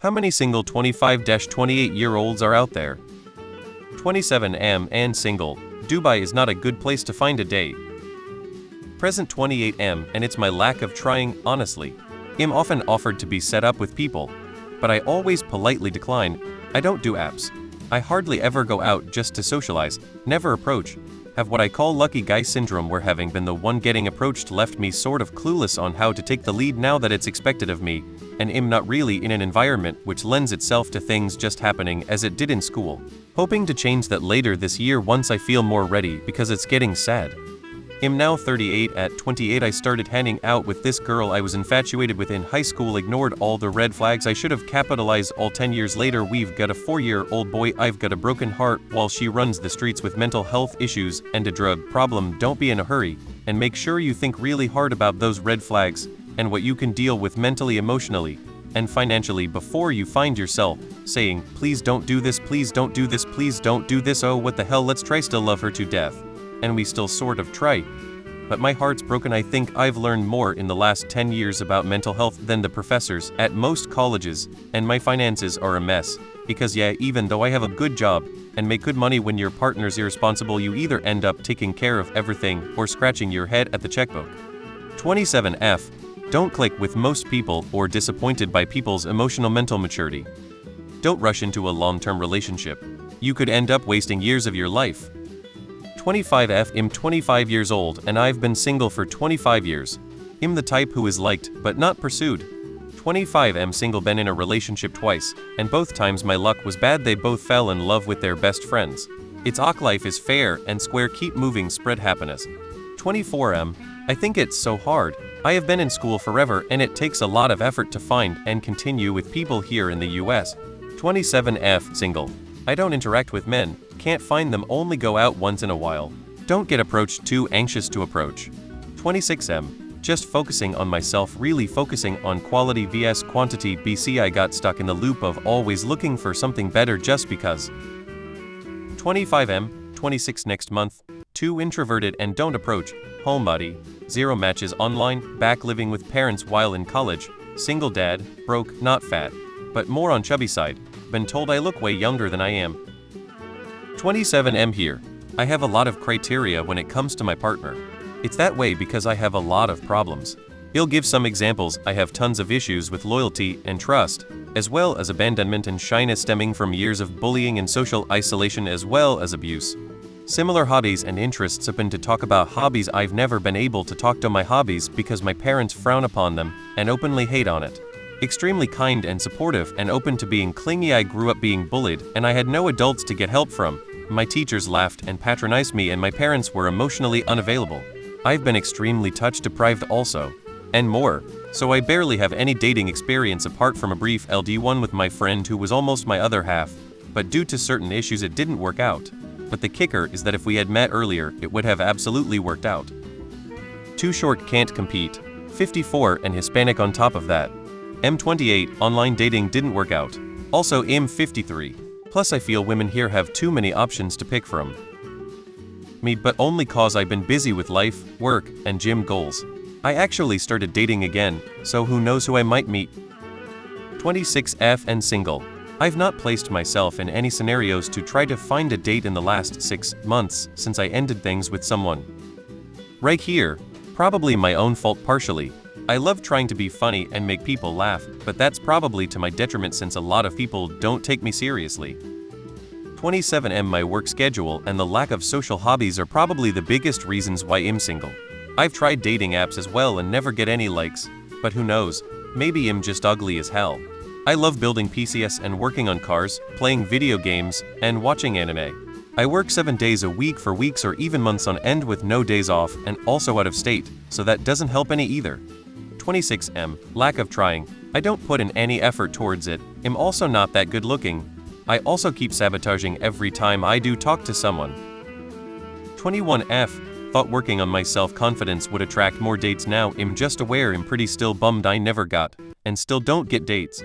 How many single 25-28-year-olds are out there? 27am and single. Dubai is not a good place to find a date. Present 28am, and it's my lack of trying, honestly. I'm often offered to be set up with people, but I always politely decline. I don't do apps. I hardly ever go out just to socialize, never approach. Have what I call lucky guy syndrome, where having been the one getting approached left me sort of clueless on how to take the lead now that it's expected of me, and I'm not really in an environment which lends itself to things just happening as it did in school. Hoping to change that later this year once I feel more ready, because it's getting sad. I'm now 38. At 28 I started hanging out with this girl I was infatuated with in high school, ignored all the red flags I should have capitalized. All 10 years later we've got a 4-year-old boy. I've got a broken heart while she runs the streets with mental health issues and a drug problem. Don't be in a hurry, and make sure you think really hard about those red flags and what you can deal with mentally, emotionally, and financially before you find yourself saying, please don't do this, please don't do this, please don't do this, oh what the hell, let's try. Still love her to death. And we still sort of try. But my heart's broken. I think I've learned more in the last 10 years about mental health than the professors at most colleges, and my finances are a mess. Because yeah, even though I have a good job and make good money, when your partner's irresponsible you either end up taking care of everything or scratching your head at the checkbook. 27F. Don't click with most people or disappointed by people's emotional mental maturity. Don't rush into a long-term relationship. You could end up wasting years of your life. 25F. I'm 25 years old and I've been single for 25 years. I'm the type who is liked but not pursued. 25M single, been in a relationship twice, and both times my luck was bad. They both fell in love with their best friends. It's ok, life is fair and square, keep moving, spread happiness. 24M. I think it's so hard. I have been in school forever and it takes a lot of effort to find and continue with people here in the US. 27F single. I don't interact with men, can't find them, only go out once in a while. Don't get approached, too anxious to approach. 26M. Just focusing on myself, really focusing on quality vs quantity. BC, I got stuck in the loop of always looking for something better just because. 25M. 26 next month. Too introverted and don't approach. Homebody. 0 matches online, back living with parents while in college. Single dad, broke, not fat, but more on chubby side. Been told I look way younger than I am. 27M here. I have a lot of criteria when it comes to my partner. It's that way because I have a lot of problems. He'll give some examples. I have tons of issues with loyalty and trust, as well as abandonment and shyness stemming from years of bullying and social isolation, as well as abuse. Similar hobbies and interests. Open to talk about hobbies. I've never been able to talk to my hobbies because my parents frown upon them and openly hate on it. Extremely kind and supportive and open to being clingy. I grew up being bullied and I had no adults to get help from. My teachers laughed and patronized me and my parents were emotionally unavailable. I've been extremely touch deprived also, and more, so I barely have any dating experience apart from a brief LD1 with my friend who was almost my other half, but due to certain issues it didn't work out. But the kicker is that if we had met earlier it would have absolutely worked out. Too short, can't compete. 54 and Hispanic on top of that. M28, online dating didn't work out. Also M53. Plus I feel women here have too many options to pick from. Me, but only cause I've been busy with life, work, and gym goals. I actually started dating again, so who knows who I might meet. 26F and single. I've not placed myself in any scenarios to try to find a date in the last 6 months since I ended things with someone. Right here, probably my own fault partially. I love trying to be funny and make people laugh, but that's probably to my detriment since a lot of people don't take me seriously. 27M. My work schedule and the lack of social hobbies are probably the biggest reasons why I'm single. I've tried dating apps as well and never get any likes, but who knows, maybe I'm just ugly as hell. I love building PCs and working on cars, playing video games, and watching anime. I work 7 days a week for weeks or even months on end with no days off, and also out of state, so that doesn't help any either. 26M. Lack of trying. I don't put in any effort towards it. I'm also not that good looking. I also keep sabotaging every time I do talk to someone. 21F. Thought working on my self-confidence would attract more dates. Now I'm just aware I'm pretty still bummed I never got, and still don't get dates.